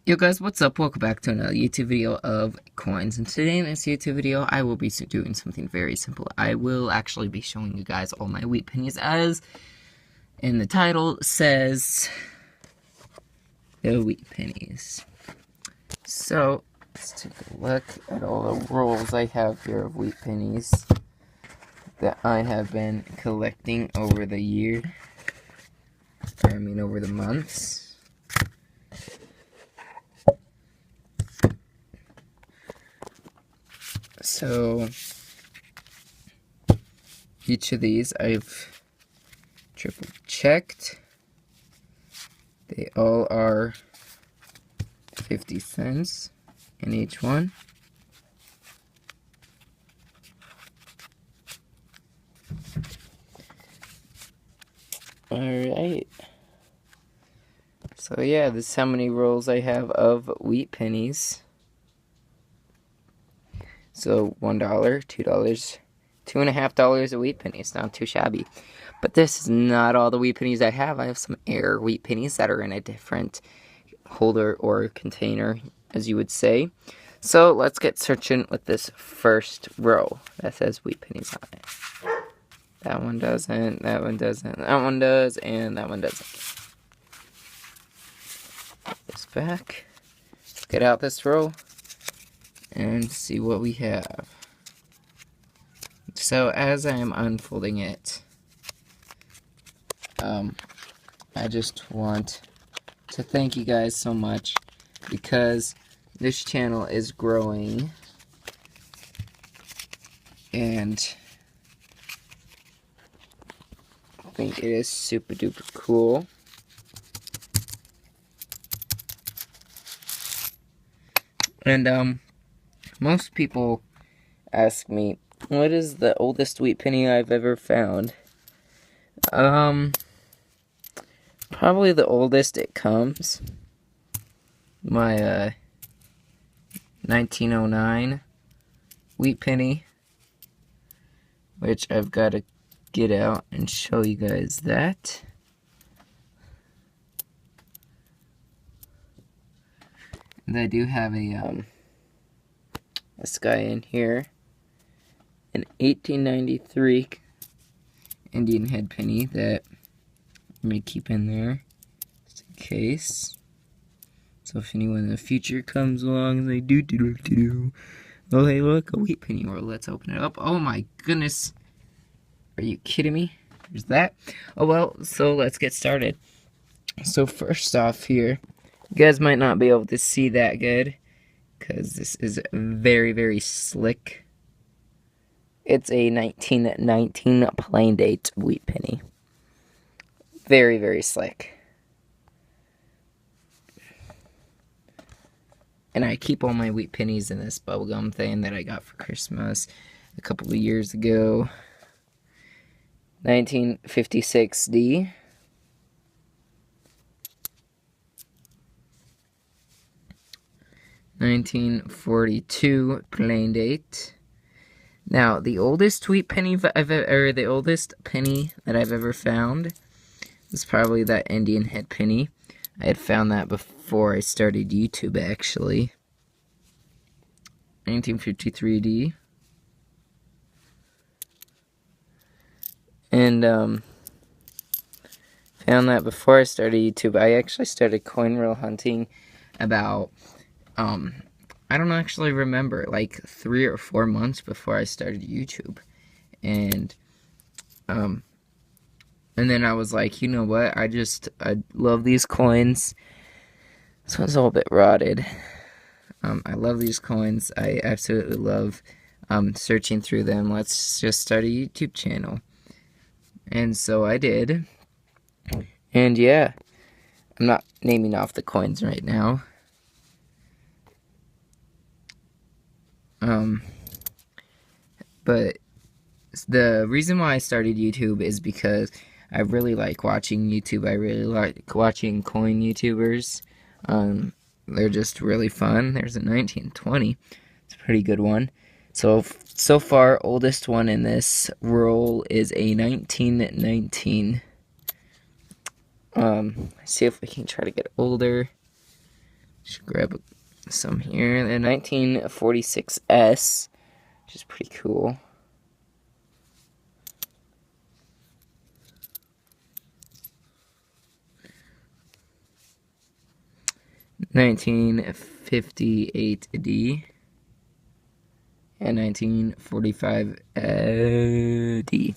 Yo guys, what's up? Welcome back to another YouTube video of coins. And today in this YouTube video, I will be doing something very simple. I will actually be showing you guys all my wheat pennies, as in the title says, the wheat pennies. So, let's take a look at all the rolls I have here of wheat pennies that I have been collecting over the year. Over the months. So, each of these I've triple checked. They all are 50 cents in each one. Alright. So yeah, this is how many rolls I have of wheat pennies. So $1, $2, $2.50 of wheat pennies. Not too shabby. But this is not all the wheat pennies I have. I have some air wheat pennies that are in a different holder or container, as you would say. So let's get searching with this first row that says wheat pennies on it. That one doesn't, that one doesn't, that one does, and that one doesn't. Put this back. Let's get out this row and see what we have. So as I am unfolding it, I just want to thank you guys so much, because this channel is growing, and I think it is super duper cool. And most people ask me, what is the oldest wheat penny I've ever found? Probably the oldest it comes, my 1909 wheat penny, which I've got to get out and show you guys that. And I do have this guy in here, an 1893 Indian head penny that I may keep in there just in case. So if anyone in the future comes along and they do, oh hey look, a wheat penny roll, let's open it up. Oh my goodness, are you kidding me? There's that. Oh well, so let's get started. So first off here, you guys might not be able to see that good, because this is very, very slick. It's a 1919 plain date wheat penny. Very, very slick. And I keep all my wheat pennies in this bubblegum thing that I got for Christmas a couple of years ago. 1956D. $1942 plain date. Now, the oldest wheat penny the oldest penny that I've ever found is probably that Indian head penny. I had found that before I started YouTube, actually. 1953D. And found that before I started YouTube. I actually started coin roll hunting about I don't actually remember, like 3 or 4 months before I started YouTube. And then I was like, you know what, I love these coins. This one's a little bit rotted. I love these coins. I absolutely love searching through them. Let's just start a YouTube channel. And so I did. And yeah, I'm not naming off the coins right now. But the reason why I started YouTube is because I really like watching YouTube. I really like watching coin YouTubers. They're just really fun. There's a 1920. It's a pretty good one. So far, oldest one in this roll is a 1919. See if we can try to get older. Should grab some here. The 1946S, which is pretty cool. $1958D and 1945D.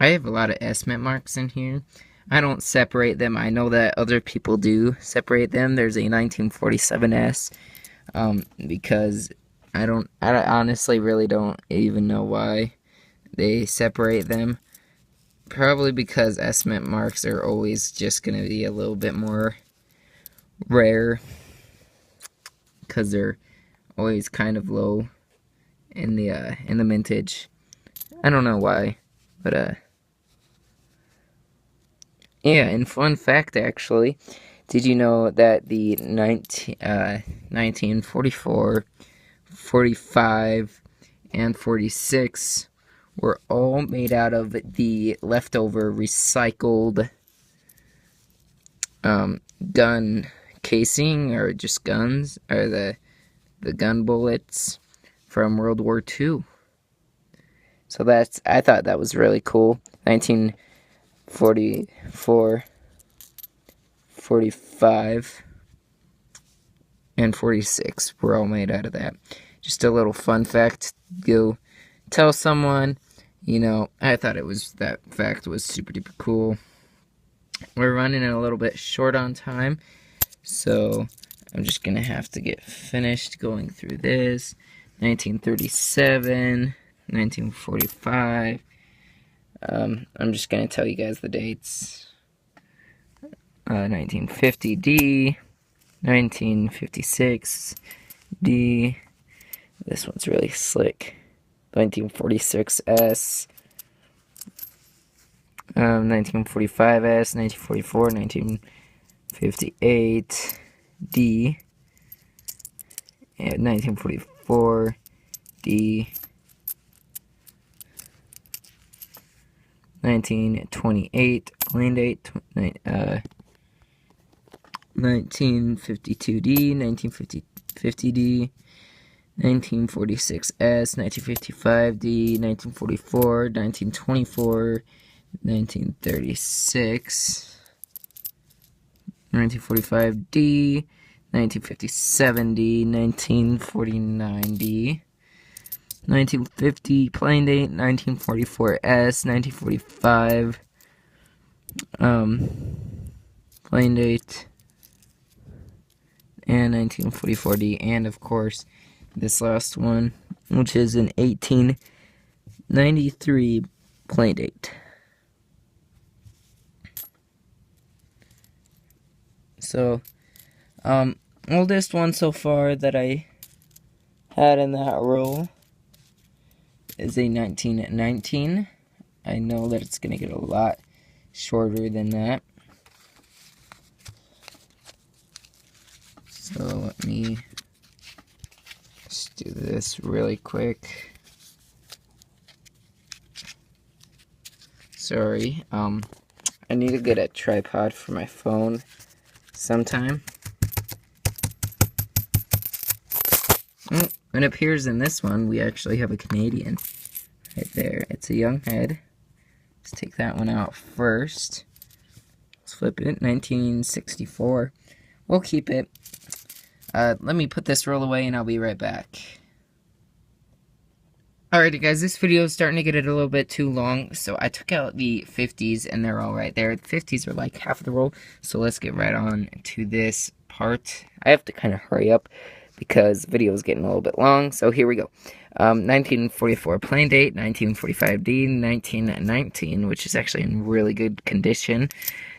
I have a lot of estimate marks in here. I don't separate them. I know that other people do separate them. There's a 1947S, because I honestly really don't even know why they separate them. Probably because estimate marks are always just going to be a little bit more rare, because they're always kind of low in the mintage. I don't know why, but yeah. And fun fact, actually, did you know that the 1944, 45, and 46 were all made out of the leftover recycled gun casing, or just guns, or the gun bullets from World War II. So I thought that was really cool. 1944, 45, and 46 were all made out of that. Just a little fun fact. Go tell someone, I thought that fact was super duper cool. We're running a little bit short on time, so I'm just gonna have to get finished going through this. 1937, 1945. I'm just gonna tell you guys the dates. 1950D, 1956D. This one's really slick. 1946S, 1945S, 1944, 1958D, and 1944D, 1928, plain date, 1952D, 1950D, 1946S, 1955D, 1944, 1924, 1936, 1945D, 1957D, 1949D, 1950 plain date, 1944S, 1945 plain date, and 1944D, and of course this last one, which is an 1893 plain date. So, oldest one so far that I had in that roll is a 1919. I know that it's going to get a lot shorter than that. So let me just do this really quick. Sorry, I need to get a tripod for my phone sometime. Oh, it appears in this one we actually have a Canadian right there. It's a young head. Let's take that one out first. Let's flip it. 1964. We'll keep it. Let me put this roll away and I'll be right back. Alrighty guys, this video is starting to get a little bit too long, so I took out the 50s and they're all right there. The 50s are like half of the roll, so let's get right on to this part. I have to kind of hurry up because the video is getting a little bit long, so here we go. 1944 plain date, 1945D, 1919, which is actually in really good condition.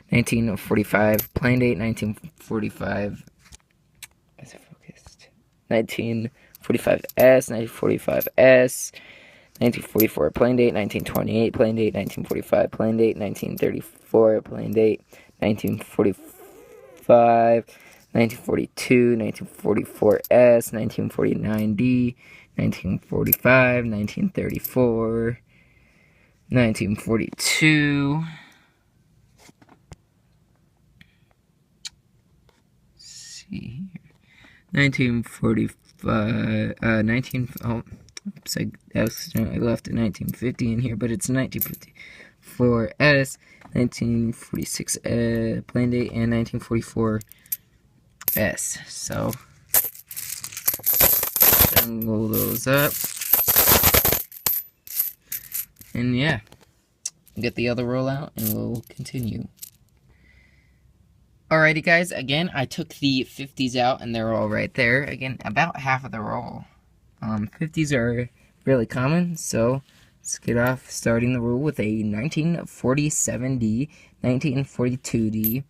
1945 plain date, 1945... Is it focused? 1945S, 1945S, 1944 plain date, 1928 plain date, 1945 plain date, 1934 plain date, 1945, 1942, 1944S, 1949D, 1945, 1934, 1942. Let's see here. 1945. 19. Oh, oops, I accidentally left a 1950 in here, but it's 1954 S, 1946 plain date, and 1944 S. So, roll those up. And yeah, get the other roll out and we'll continue. Alrighty guys, again, I took the 50s out and they're all right there. Again, about half of the roll. 50s are really common, so let's get off starting the roll with a 1947D, 1942D.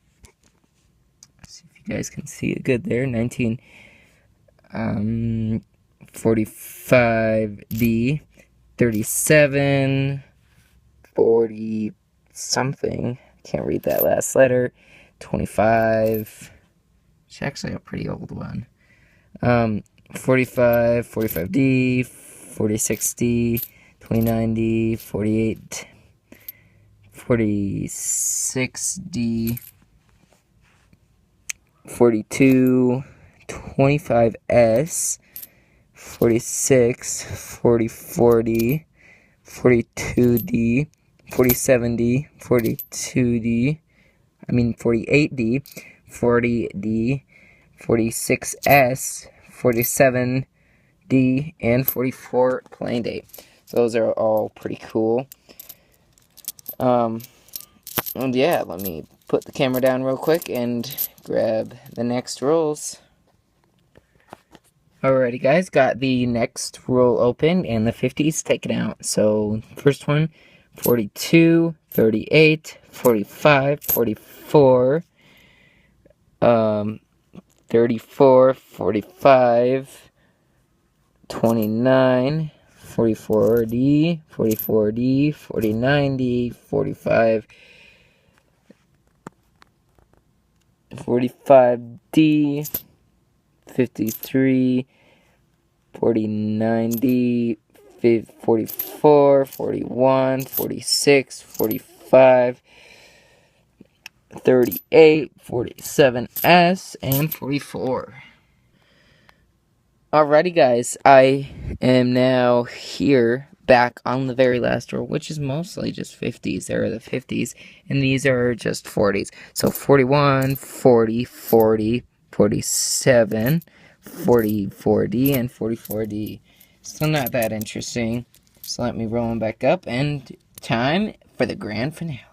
See if you guys can see it good there. 1945D, 37, 40 something. Can't read that last letter. 25. It's actually a pretty old one. 45, 45D, 46D, 29D, 48, 46D, 42, 25S, 46, 44D, 42D, 47D, 42D, 48D, 40D, 46S, 47D, and 44 plain date. So those are all pretty cool. And yeah, let me put the camera down real quick and grab the next rolls. Alrighty guys, got the next roll open and the 50s taken out. So first one, 42, 38, 45, 44, 34, 45, 29, 44D, 44D, 49D, 45, 45D, 53, 49D, 44, 41, 46, 45, 38, 47S, and 44. Alrighty guys, I am now here back on the very last row, which is mostly just 50s. There are the 50s, and these are just 40s. So 41, 40, 40, 47, 44D, and 44D. Still not that interesting. So let me roll them back up, and time for the grand finale.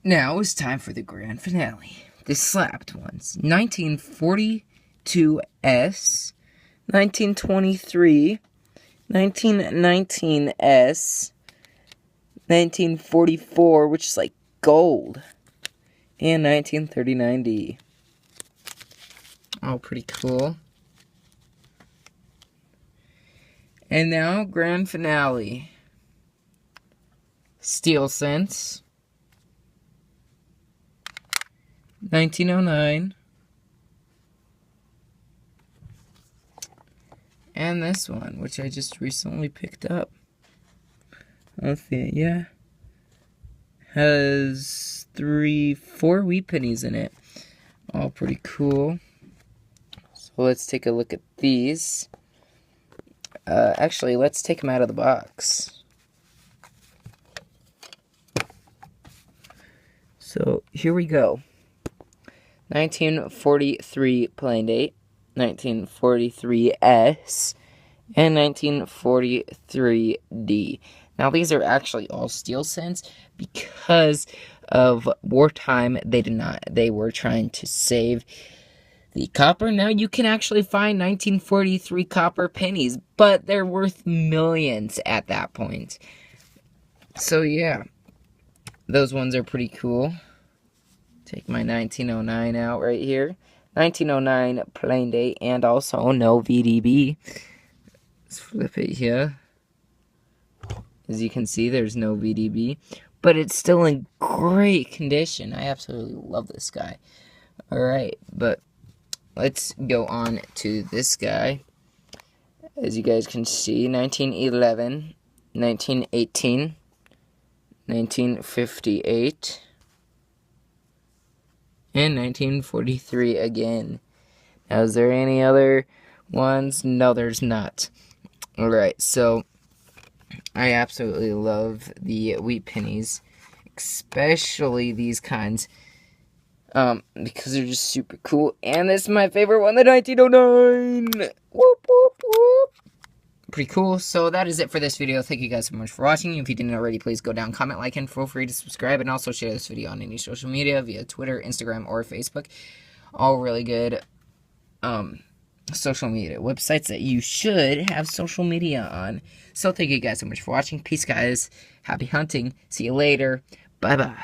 Now it's time for the grand finale. The slapped ones. 1942S, 1923, 1919S, 1944, which is like gold, and 1939D. All pretty cool. And now, grand finale. Steel cents. 1909. And this one, which I just recently picked up. Let's see, yeah. Has 4 Wheat Pennies in it. All pretty cool. So let's take a look at these. Actually, let's take them out of the box. So here we go. 1943 plain date, 1943S, and 1943D. Now these are actually all steel cents because of wartime. They were trying to save the copper. Now you can actually find 1943 copper pennies, but they're worth millions at that point. So yeah, those ones are pretty cool. Take my 1909 out right here. 1909 plain date and also no VDB. Let's flip it here. As you can see, there's no VDB, but it's still in great condition. I absolutely love this guy. Alright, but let's go on to this guy. As you guys can see, 1911, 1918, 1958, and 1943 again. Now, is there any other ones? No, there's not. Alright, so I absolutely love the Wheat Pennies, especially these kinds, because they're just super cool. And this is my favorite one, the 1909. Whoop, whoop, whoop. Pretty cool. So that is it for this video. Thank you guys so much for watching. If you didn't already, please go down, comment, like, and feel free to subscribe. And also share this video on any social media via Twitter, Instagram, or Facebook. All really good social media websites that you should have social media on. So thank you guys so much for watching. Peace, guys. Happy hunting. See you later. Bye-bye.